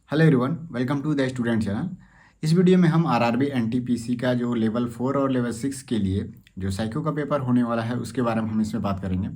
Hello everyone, welcome to the student channel. इस video में हम आरआरबी एनटीपीसी का जो लेवल 4 और लेवल 6 के लिए जो साइको का पेपर होने वाला है उसके बारे में हम इसमें बात करेंगे।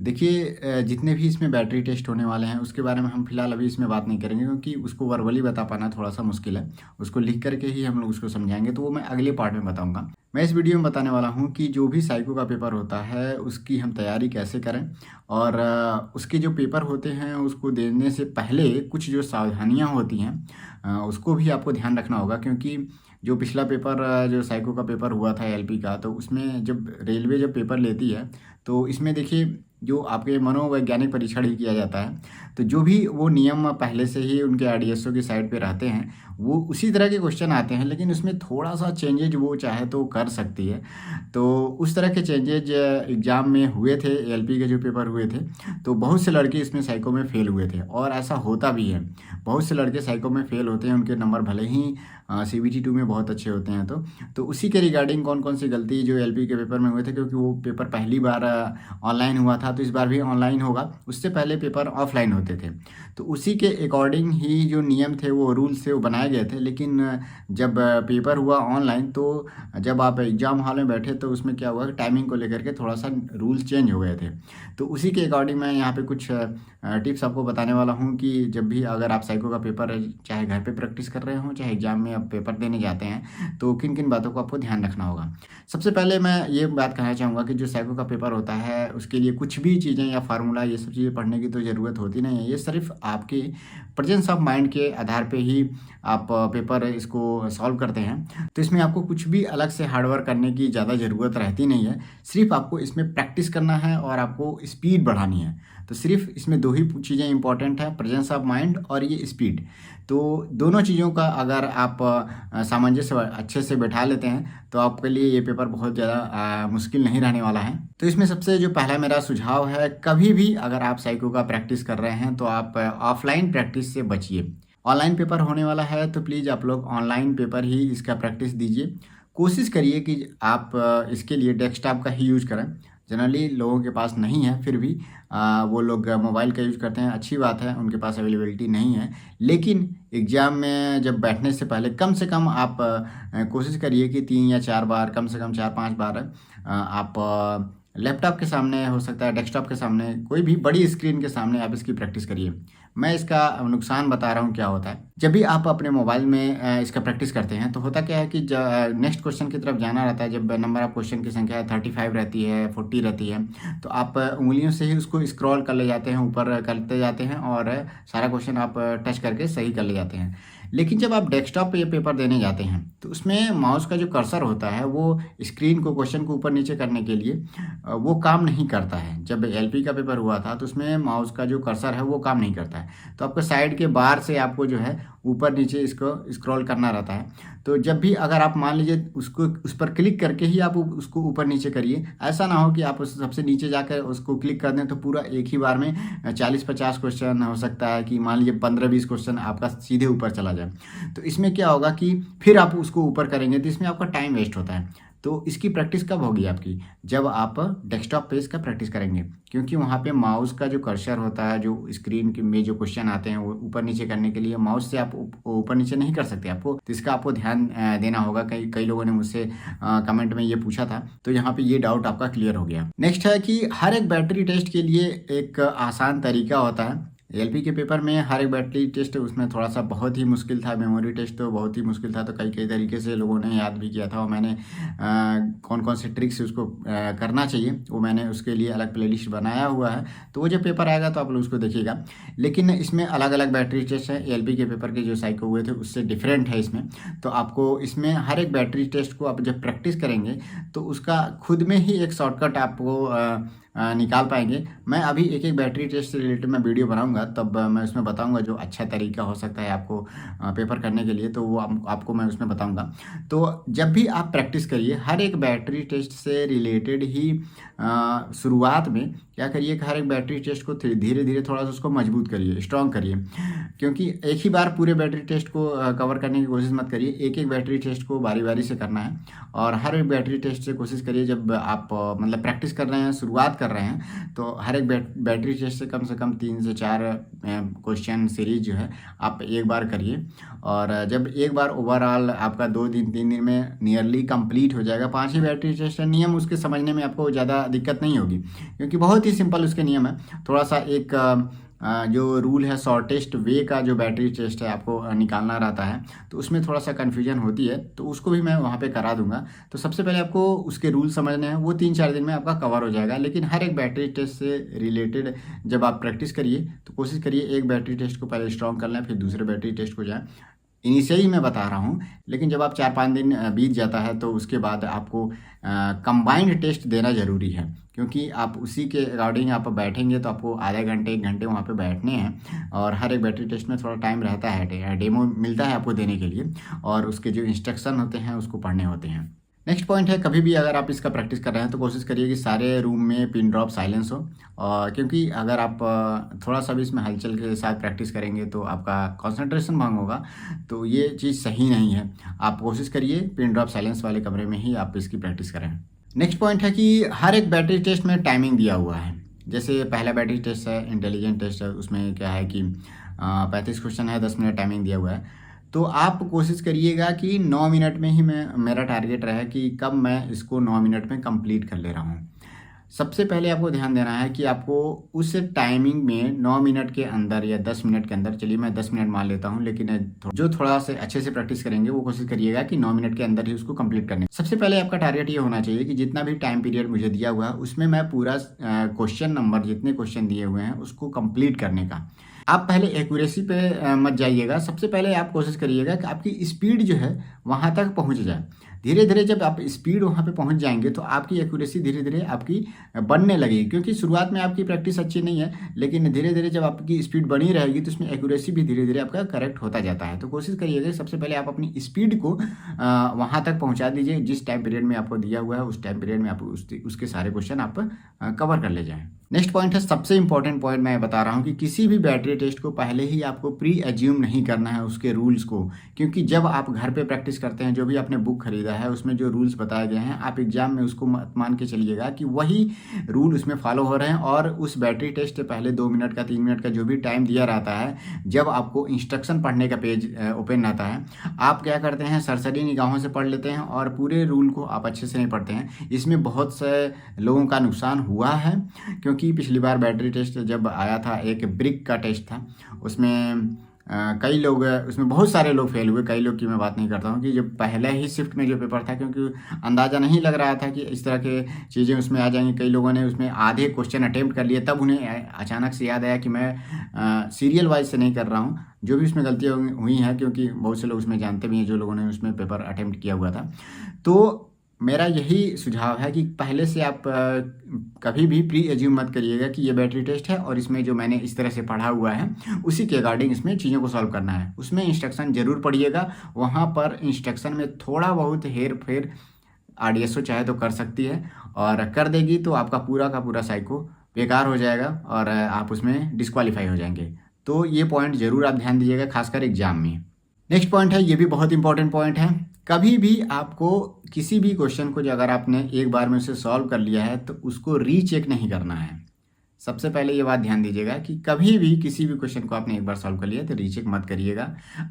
देखिए, जितने भी इसमें बैटरी टेस्ट होने वाले हैं उसके बारे में हम फिलहाल अभी इसमें बात नहीं करेंगे, क्योंकि उसको वर्बली बता पाना थोड़ा सा मुश्किल है। उसको लिख करके ही हम लोग उसको समझाएंगे, तो वो मैं अगले पार्ट में बताऊँगा। मैं इस वीडियो में बताने वाला हूँ कि जो भी साइको का पेपर होता है उसकी हम तैयारी कैसे करें, और उसके जो पेपर होते हैं उसको देने से पहले कुछ जो सावधानियाँ होती हैं उसको भी आपको ध्यान रखना होगा। क्योंकि जो पिछला पेपर जो साइको का पेपर हुआ था एलपी का, तो उसमें जब रेलवे जब पेपर लेती है तो इसमें देखिए जो आपके मनोवैज्ञानिक परीक्षण ही किया जाता है। तो जो भी वो नियम पहले से ही उनके आरडीएसओ की साइड पे रहते हैं वो उसी तरह के क्वेश्चन आते हैं, लेकिन उसमें थोड़ा सा चेंजेज वो चाहे तो कर सकती है। तो उस तरह के चेंजेज एग्ज़ाम में हुए थे, एलपी के जो पेपर हुए थे, तो बहुत से लड़के इसमें साइको में फ़ेल हुए थे और ऐसा होता भी है। बहुत से लड़के साइको में फ़ेल होते हैं, उनके नंबर भले ही सीबीटी 2 में बहुत अच्छे होते हैं। तो उसी के रिगार्डिंग कौन कौन सी गलती जो एलपी के पेपर में हुए थे, क्योंकि वो पेपर पहली बार ऑनलाइन हुआ था, तो इस बार भी ऑनलाइन होगा। उससे पहले पेपर ऑफलाइन होते थे, तो उसी के अकॉर्डिंग ही जो नियम थे, वो रूल्स थे, वो बनाए गए थे। लेकिन जब पेपर हुआ ऑनलाइन, तो जब आप एग्ज़ाम हॉल में बैठे तो उसमें क्या हुआ कि टाइमिंग को लेकर के थोड़ा सा रूल्स चेंज हो गए थे। तो उसी के अकॉर्डिंग मैं यहाँ पे कुछ टिप्स आपको बताने वाला हूँ कि जब भी अगर आप साइको का पेपर चाहे घर पे प्रैक्टिस कर रहे हो चाहे एग्ज़ाम में आप पेपर देने जाते हैं, तो किन किन बातों को आपको ध्यान रखना होगा। सबसे पहले मैं ये बात कहना चाहूँगा कि जो साइको का पेपर होता है उसके लिए कुछ भी चीज़ें या फार्मूला ये सब चीज़ें पढ़ने की तो ज़रूरत होती नहीं है। ये सिर्फ आपके प्रेजेंस ऑफ माइंड के आधार पे ही आप पेपर इसको सॉल्व करते हैं। तो इसमें आपको कुछ भी अलग से हार्डवर्क करने की ज़्यादा ज़रूरत रहती नहीं है। सिर्फ आपको इसमें प्रैक्टिस करना है और आपको स्पीड बढ़ानी है। तो सिर्फ इसमें दो ही चीज़ें इंपॉर्टेंट है, प्रेजेंस ऑफ माइंड और ये स्पीड। तो दोनों चीज़ों का अगर आप सामंजस्य अच्छे से बैठा लेते हैं तो आपके लिए ये पेपर बहुत ज़्यादा मुश्किल नहीं रहने वाला है। तो इसमें सबसे जो पहला मेरा सुझाव है, कभी भी अगर आप साइको का प्रैक्टिस कर रहे हैं तो आप ऑफलाइन प्रैक्टिस से बचिए। ऑनलाइन पेपर होने वाला है तो प्लीज़ आप लोग ऑनलाइन पेपर ही इसका प्रैक्टिस दीजिए। कोशिश करिए कि आप इसके लिए डेस्कटॉप का ही यूज़ करें। जनरली लोगों के पास नहीं है, फिर भी वो लोग मोबाइल का यूज़ करते हैं, अच्छी बात है, उनके पास अवेलेबिलिटी नहीं है। लेकिन एग्ज़ाम में जब बैठने से पहले कम से कम आप कोशिश करिए कि 3 या 4 बार, कम से कम 4-5 बार आप लैपटॉप के सामने, हो सकता है डेस्कटॉप के सामने, कोई भी बड़ी स्क्रीन के सामने आप इसकी प्रैक्टिस करिए। मैं इसका नुकसान बता रहा हूँ क्या होता है। जब भी आप अपने मोबाइल में इसका प्रैक्टिस करते हैं तो होता क्या है कि नेक्स्ट क्वेश्चन की तरफ जाना रहता है। जब नंबर ऑफ क्वेश्चन की संख्या 35 रहती है, 40 रहती है, तो आप उंगलियों से ही उसको स्क्रॉल कर ले जाते हैं, ऊपर करते जाते हैं और सारा क्वेश्चन आप टच करके सही कर ले जाते हैं। लेकिन जब आप डेस्कटॉप पे ये पेपर देने जाते हैं तो उसमें माउस का जो कर्सर होता है वो स्क्रीन को, क्वेश्चन को ऊपर नीचे करने के लिए वो काम नहीं करता है। जब एलपी का पेपर हुआ था तो उसमें माउस का जो कर्सर है वो काम नहीं करता है, तो आपको साइड के बार से आपको जो है ऊपर नीचे इसको स्क्रॉल करना रहता है। तो जब भी अगर आप मान लीजिए उसको, उस पर क्लिक करके ही आप उसको ऊपर नीचे करिए। ऐसा ना हो कि आप उस सबसे नीचे जाकर उसको क्लिक कर दें तो पूरा एक ही बार में 40-50 क्वेश्चन, हो सकता है कि मान लीजिए 15-20 क्वेश्चन आपका सीधे ऊपर चला जाए। तो इसमें क्या होगा कि फिर आप उसको ऊपर करेंगे तो इसमें आपका टाइम वेस्ट होता है। तो इसकी प्रैक्टिस कब होगी आपकी? जब आप डेस्कटॉप पे इसका प्रैक्टिस करेंगे, क्योंकि वहाँ पे माउस का जो कर्सर होता है, जो स्क्रीन के में जो क्वेश्चन आते हैं वो ऊपर नीचे करने के लिए माउस से आप ऊपर नीचे नहीं कर सकते आपको। तो इसका आपको ध्यान देना होगा। कई कई लोगों ने मुझसे कमेंट में ये पूछा था, तो यहाँ पे ये डाउट आपका क्लियर हो गया। नेक्स्ट है कि हर एक बैटरी टेस्ट के लिए एक आसान तरीका होता है। एलपी के पेपर में हर एक बैटरी टेस्ट उसमें थोड़ा सा बहुत ही मुश्किल था, मेमोरी टेस्ट तो बहुत ही मुश्किल था। तो कई कई तरीके से लोगों ने याद भी किया था, और मैंने कौन कौन से ट्रिक्स उसको करना चाहिए वो मैंने उसके लिए अलग प्लेलिस्ट बनाया हुआ है। तो वो जब पेपर आएगा तो आप लोग उसको देखिएगा। लेकिन इसमें अलग अलग बैटरी टेस्ट है। एलपी के पेपर के जो साइको हुए थे उससे डिफरेंट है इसमें। तो आपको इसमें हर एक बैटरी टेस्ट को आप जब प्रैक्टिस करेंगे तो उसका खुद में ही एक शॉर्टकट आपको निकाल पाएंगे। मैं अभी एक एक बैटरी टेस्ट से रिलेटेड मैं वीडियो बनाऊंगा, तब मैं उसमें बताऊंगा जो अच्छा तरीका हो सकता है आपको पेपर करने के लिए, तो वो आपको मैं उसमें बताऊंगा। तो जब भी आप प्रैक्टिस करिए हर एक बैटरी टेस्ट से रिलेटेड ही शुरुआत में क्या करिए कि हर एक बैटरी टेस्ट को धीरे धीरे थोड़ा सा उसको मजबूत करिए, स्ट्रॉन्ग करिए। क्योंकि एक ही बार पूरे बैटरी टेस्ट को कवर करने की कोशिश मत करिए, एक एक बैटरी टेस्ट को बारी बारी से करना है। और हर एक बैटरी टेस्ट से कोशिश करिए, जब आप मतलब प्रैक्टिस कर रहे हैं, शुरुआत कर रहे हैं तो हर एक बैटरी टेस्ट से कम 3 से 4 क्वेश्चन सीरीज जो है आप एक बार करिए। और जब एक बार ओवरऑल आपका 2 दिन 3 दिन में नियरली कंप्लीट हो जाएगा, 5 ही बैटरी टेस्ट है, नियम उसके समझने में आपको ज़्यादा दिक्कत नहीं होगी क्योंकि बहुत ही सिंपल उसके नियम है। थोड़ा सा एक जो रूल है शॉर्टेस्ट वे का जो बैटरी टेस्ट है आपको निकालना रहता है, तो उसमें थोड़ा सा कन्फ्यूजन होती है, तो उसको भी मैं वहाँ पे करा दूंगा। तो सबसे पहले आपको उसके रूल समझने हैं, वो 3-4 दिन में आपका कवर हो जाएगा। लेकिन हर एक बैटरी टेस्ट से रिलेटेड जब आप प्रैक्टिस करिए तो कोशिश करिए एक बैटरी टेस्ट को पहले स्ट्रॉन्ग कर लें, फिर दूसरे बैटरी टेस्ट को जाएँ। इनिशियली मैं बता रहा हूँ, लेकिन जब आप 4-5 दिन बीत जाता है तो उसके बाद आपको कंबाइंड टेस्ट देना ज़रूरी है, क्योंकि आप उसी के अकॉर्डिंग आप बैठेंगे तो आपको आधे घंटे 1 घंटे वहाँ पे बैठने हैं। और हर एक बैटरी टेस्ट में थोड़ा टाइम रहता है, डेमो मिलता है आपको देने के लिए, और उसके जो इंस्ट्रक्शन होते हैं उसको पढ़ने होते हैं। नेक्स्ट पॉइंट है, कभी भी अगर आप इसका प्रैक्टिस कर रहे हैं तो कोशिश करिए कि सारे रूम में पिन ड्रॉप साइलेंस हो। और क्योंकि अगर आप थोड़ा सा भी इसमें हलचल के साथ प्रैक्टिस करेंगे तो आपका कंसंट्रेशन भंग होगा, तो ये चीज़ सही नहीं है। आप कोशिश करिए पिन ड्रॉप साइलेंस वाले कमरे में ही आप इसकी प्रैक्टिस करें। नेक्स्ट पॉइंट है कि हर एक बैटरी टेस्ट में टाइमिंग दिया हुआ है। जैसे पहला बैटरी टेस्ट है इंटेलिजेंट टेस्ट है, उसमें क्या है कि 35 क्वेश्चन है, 10 मिनट टाइमिंग दिया हुआ है। तो आप कोशिश करिएगा कि 9 मिनट में ही मेरा टारगेट रहे कि कब मैं इसको 9 मिनट में कंप्लीट कर ले रहा हूँ। सबसे पहले आपको ध्यान देना है कि आपको उस टाइमिंग में 9 मिनट के अंदर या 10 मिनट के अंदर, चलिए मैं 10 मिनट मान लेता हूँ, लेकिन जो थोड़ा से अच्छे से प्रैक्टिस करेंगे वो कोशिश करिएगा कि 9 मिनट के अंदर ही उसको कंप्लीट करने। सबसे पहले आपका टारगेट ये होना चाहिए कि जितना भी टाइम पीरियड मुझे दिया हुआ है उसमें मैं पूरा क्वेश्चन नंबर, जितने क्वेश्चन दिए हुए हैं उसको कंप्लीट करने का। आप पहले एक्यूरेसी पे मत जाइएगा। सबसे पहले आप कोशिश करिएगा कि आपकी स्पीड जो है वहाँ तक पहुँच जाए। धीरे धीरे जब आप स्पीड वहाँ पे पहुँच जाएंगे तो आपकी एक्यूरेसी धीरे धीरे आपकी बढ़ने लगेगी, क्योंकि शुरुआत में आपकी प्रैक्टिस अच्छी नहीं है, लेकिन धीरे धीरे जब आपकी स्पीड बनी रहेगी तो उसमें एक्यूरेसी भी धीरे धीरे आपका करेक्ट होता जाता है। तो कोशिश करिएगा सबसे पहले आप अपनी स्पीड को वहाँ तक पहुँचा दीजिए। जिस टाइम पीरियड में आपको दिया हुआ है उस टाइम पीरियड में आप उसके सारे क्वेश्चन आप कवर कर ले जाएँ। नेक्स्ट पॉइंट है, सबसे इंपॉर्टेंट पॉइंट मैं बता रहा हूँ कि किसी भी बैटरी टेस्ट को पहले ही आपको प्री एज्यूम नहीं करना है उसके रूल्स को, क्योंकि जब आप घर पे प्रैक्टिस करते हैं, जो भी आपने बुक खरीदा है उसमें जो रूल्स बताए गए हैं, आप एग्जाम में उसको मत मान के चलिएगा कि वही रूल उसमें फॉलो हो रहे हैं। और उस बैटरी टेस्ट से पहले 2 मिनट का 3 मिनट का जो भी टाइम दिया रहता है, जब आपको इंस्ट्रक्शन पढ़ने का पेज ओपन रहता है, आप क्या करते हैं, सरसरी निगाहों से पढ़ लेते हैं और पूरे रूल को आप अच्छे से नहीं पढ़ते हैं। इसमें बहुत से लोगों का नुकसान हुआ है, क्योंकि पिछली बार बैटरी टेस्ट जब आया था, एक ब्रिक का टेस्ट था, उसमें कई लोग, उसमें बहुत सारे लोग फेल हुए। कई लोग की मैं बात नहीं करता हूँ कि जो पहले ही शिफ्ट में जो पेपर था, क्योंकि अंदाज़ा नहीं लग रहा था कि इस तरह के चीज़ें उसमें आ जाएंगी। कई लोगों ने उसमें आधे क्वेश्चन अटेम्प्ट कर लिए, तब उन्हें अचानक से याद आया कि मैं सीरियल वाइज से नहीं कर रहा हूँ। जो भी उसमें गलतियाँ हुई हैं, क्योंकि बहुत से लोग उसमें जानते भी हैं जो लोगों ने उसमें पेपर अटेम्प्ट किया हुआ था। तो मेरा यही सुझाव है कि पहले से आप कभी भी प्री एज्यूम मत करिएगा कि ये बैटरी टेस्ट है और इसमें जो मैंने इस तरह से पढ़ा हुआ है उसी के अकॉर्डिंग इसमें चीज़ों को सॉल्व करना है। उसमें इंस्ट्रक्शन जरूर पढ़िएगा, वहाँ पर इंस्ट्रक्शन में थोड़ा बहुत हेर फेर RDSO चाहे तो कर सकती है, और कर देगी तो आपका पूरा का पूरा साइको बेकार हो जाएगा और आप उसमें डिस्क्वालीफाई हो जाएंगे। तो ये पॉइंट ज़रूर आप ध्यान दीजिएगा, खासकर एग्जाम में। नेक्स्ट पॉइंट है, ये भी बहुत इंपॉर्टेंट पॉइंट है, कभी भी आपको किसी भी क्वेश्चन को जो अगर आपने एक बार में उसे सॉल्व कर लिया है तो उसको रीचेक नहीं करना है। सबसे पहले ये बात ध्यान दीजिएगा कि कभी भी किसी भी क्वेश्चन को आपने एक बार सॉल्व कर लिया तो रीचेक मत करिएगा।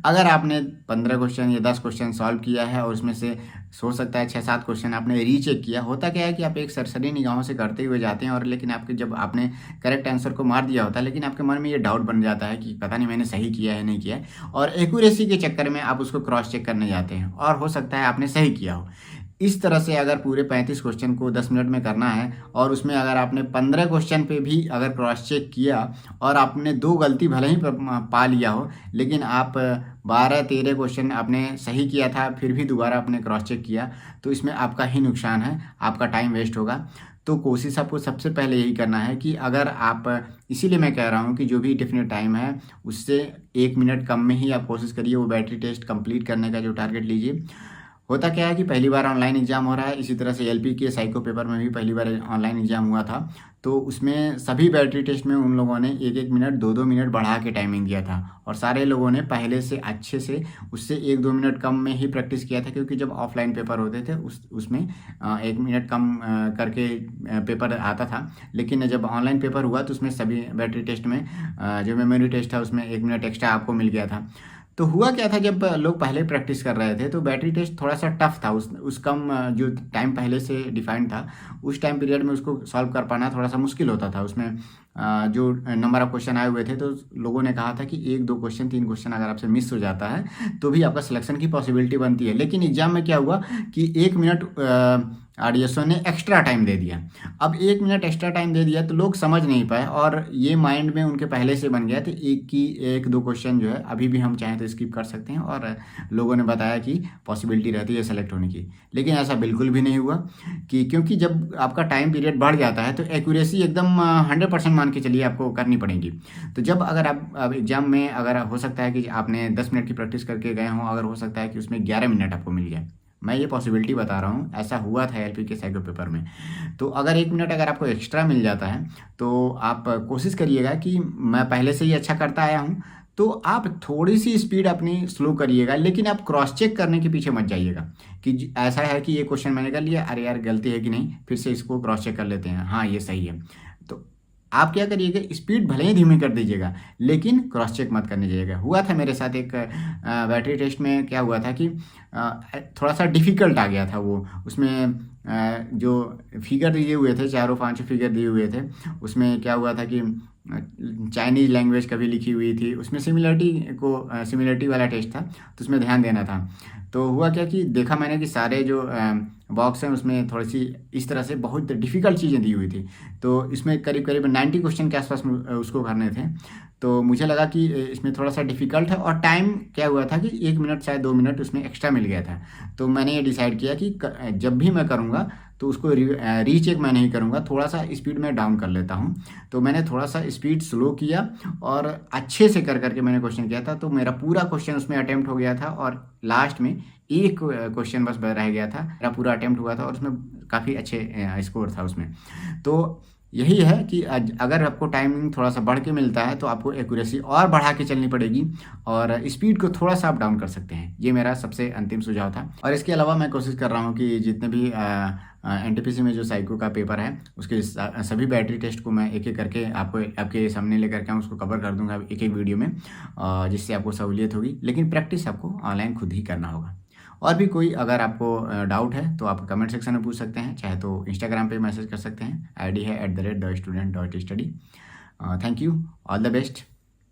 अगर आपने 15 क्वेश्चन या 10 क्वेश्चन सॉल्व किया है और उसमें से हो सकता है 6-7 क्वेश्चन आपने रीचेक किया, होता क्या है कि आप एक सरसरी निगाहों से करते हुए जाते हैं और लेकिन आपके जब आपने करेक्ट आंसर को मार दिया होता है, लेकिन आपके मन में ये डाउट बन जाता है कि पता नहीं मैंने सही किया है नहीं किया है, और एक्यूरेसी के चक्कर में आप उसको क्रॉस चेक करने जाते हैं और हो सकता है आपने सही किया हो। इस तरह से अगर पूरे 35 क्वेश्चन को 10 मिनट में करना है और उसमें अगर आपने 15 क्वेश्चन पे भी अगर क्रॉस चेक किया और आपने 2 गलती भले ही पा लिया हो, लेकिन आप 12-13 क्वेश्चन आपने सही किया था फिर भी दोबारा आपने क्रॉस चेक किया, तो इसमें आपका ही नुकसान है, आपका टाइम वेस्ट होगा। तो कोशिश आपको सबसे पहले यही करना है कि अगर आप, इसीलिए मैं कह रहा हूँ कि जो भी डेफिनेट टाइम है उससे 1 मिनट कम में ही आप कोशिश करिए वो बैटरी टेस्ट कंप्लीट करने का जो टारगेट लीजिए। होता क्या है कि पहली बार ऑनलाइन एग्ज़ाम हो रहा है, इसी तरह से एलपी के साइको पेपर में भी पहली बार ऑनलाइन एग्ज़ाम हुआ था। तो उसमें सभी बैटरी टेस्ट में उन लोगों ने 1-1 मिनट, 2-2 मिनट बढ़ा के टाइमिंग दिया था और सारे लोगों ने पहले से अच्छे से उससे 1-2 मिनट कम में ही प्रैक्टिस किया था, क्योंकि जब ऑफलाइन पेपर होते थे उसमें 1 मिनट कम करके पेपर आता था। लेकिन जब ऑनलाइन पेपर हुआ तो उसमें सभी बैटरी टेस्ट में जो मेमोरी टेस्ट था उसमें 1 मिनट एक्स्ट्रा आपको मिल गया था। तो हुआ क्या था, जब लोग पहले प्रैक्टिस कर रहे थे तो बैटरी टेस्ट थोड़ा सा टफ था, उस कम जो टाइम पहले से डिफाइंड था उस टाइम पीरियड में उसको सॉल्व कर पाना थोड़ा सा मुश्किल होता था। उसमें जो नंबर ऑफ क्वेश्चन आए हुए थे तो लोगों ने कहा था कि 1-2 क्वेश्चन 3 क्वेश्चन अगर आपसे मिस हो जाता है तो भी आपका सिलेक्शन की पॉसिबिलिटी बनती है। लेकिन एग्जाम में क्या हुआ कि 1 मिनट आरडीएसओ ने एक्स्ट्रा टाइम दे दिया। अब 1 मिनट एक्स्ट्रा टाइम दे दिया तो लोग समझ नहीं पाए और ये माइंड में उनके पहले से बन गया तो 1-2 क्वेश्चन जो है अभी भी हम चाहें तो स्किप कर सकते हैं और लोगों ने बताया कि पॉसिबिलिटी रहती है सेलेक्ट होने की। लेकिन ऐसा बिल्कुल भी नहीं हुआ कि क्योंकि जब आपका टाइम पीरियड बढ़ जाता है तो एक्यूरेसी एकदम 100% मान के चलिए आपको करनी पड़ेगी। तो जब अगर आप एग्जाम में अगर हो सकता है कि आपने 10 मिनट की प्रैक्टिस करके गए हों, अगर हो सकता है कि उसमें 11 मिनट आपको मिल जाए। मैं ये पॉसिबिलिटी बता रहा हूँ, ऐसा हुआ था एलपी के साइको पेपर में। तो अगर 1 मिनट अगर आपको एक्स्ट्रा मिल जाता है तो आप कोशिश करिएगा कि मैं पहले से ही अच्छा करता आया हूँ, तो आप थोड़ी सी स्पीड अपनी स्लो करिएगा, लेकिन आप क्रॉस चेक करने के पीछे मत जाइएगा कि ऐसा है कि ये क्वेश्चन मैंने कर लिया, अरे यार गलती है कि नहीं, फिर से इसको क्रॉस चेक कर लेते हैं, हाँ ये सही है। तो आप क्या करिएगा, स्पीड भले ही धीमी कर दीजिएगा लेकिन क्रॉस चेक मत करने जाइएगा। हुआ था मेरे साथ एक बैटरी टेस्ट में, क्या हुआ था कि थोड़ा सा डिफ़िकल्ट आ गया था वो। उसमें जो फिगर दिए हुए थे, चारों 5 फिगर दिए हुए थे, उसमें क्या हुआ था कि चाइनीज़ लैंग्वेज कभी लिखी हुई थी, उसमें सिमिलरिटी वाला टेस्ट था तो उसमें ध्यान देना था। तो हुआ क्या कि देखा मैंने कि सारे जो बॉक्स हैं उसमें थोड़ी सी इस तरह से बहुत डिफ़िकल्ट चीज़ें दी हुई थी। तो इसमें करीब 90 क्वेश्चन के आसपास उसको करने थे। तो मुझे लगा कि इसमें थोड़ा सा डिफ़िकल्ट है और टाइम क्या हुआ था कि 1 मिनट शायद 2 मिनट उसमें एक्स्ट्रा मिल गया था। तो मैंने ये डिसाइड किया कि जब भी मैं करूँगा तो उसको रीचेक मैं नहीं करूँगा, थोड़ा सा स्पीड में डाउन कर लेता हूँ। तो मैंने थोड़ा सा स्पीड स्लो किया और अच्छे से करके मैंने क्वेश्चन किया था। तो मेरा पूरा क्वेश्चन उसमें अटेम्प्ट हो गया था और लास्ट में एक क्वेश्चन बस रह गया था, मेरा पूरा अटेम्प्ट हुआ था और उसमें काफ़ी अच्छे स्कोर था उसमें। तो यही है कि अगर आपको टाइमिंग थोड़ा सा बढ़ के मिलता है तो आपको एक्यूरेसी और बढ़ा के चलनी पड़ेगी और स्पीड को थोड़ा सा आप डाउन कर सकते हैं। ये मेरा सबसे अंतिम सुझाव था। और इसके अलावा मैं कोशिश कर रहा हूँ कि जितने भी एनटीपीसी में जो साइको का पेपर है उसके सभी बैटरी टेस्ट को मैं एक एक करके आपके सामने लेकर के उसको कवर कर दूंगा एक एक वीडियो में, जिससे आपको सहूलियत होगी। लेकिन प्रैक्टिस आपको ऑनलाइन खुद ही करना होगा। और भी कोई अगर आपको डाउट है तो आप कमेंट सेक्शन में पूछ सकते हैं, चाहे तो इंस्टाग्राम पे मैसेज कर सकते हैं। आईडी है @thestudent.study। Thank you, all the best.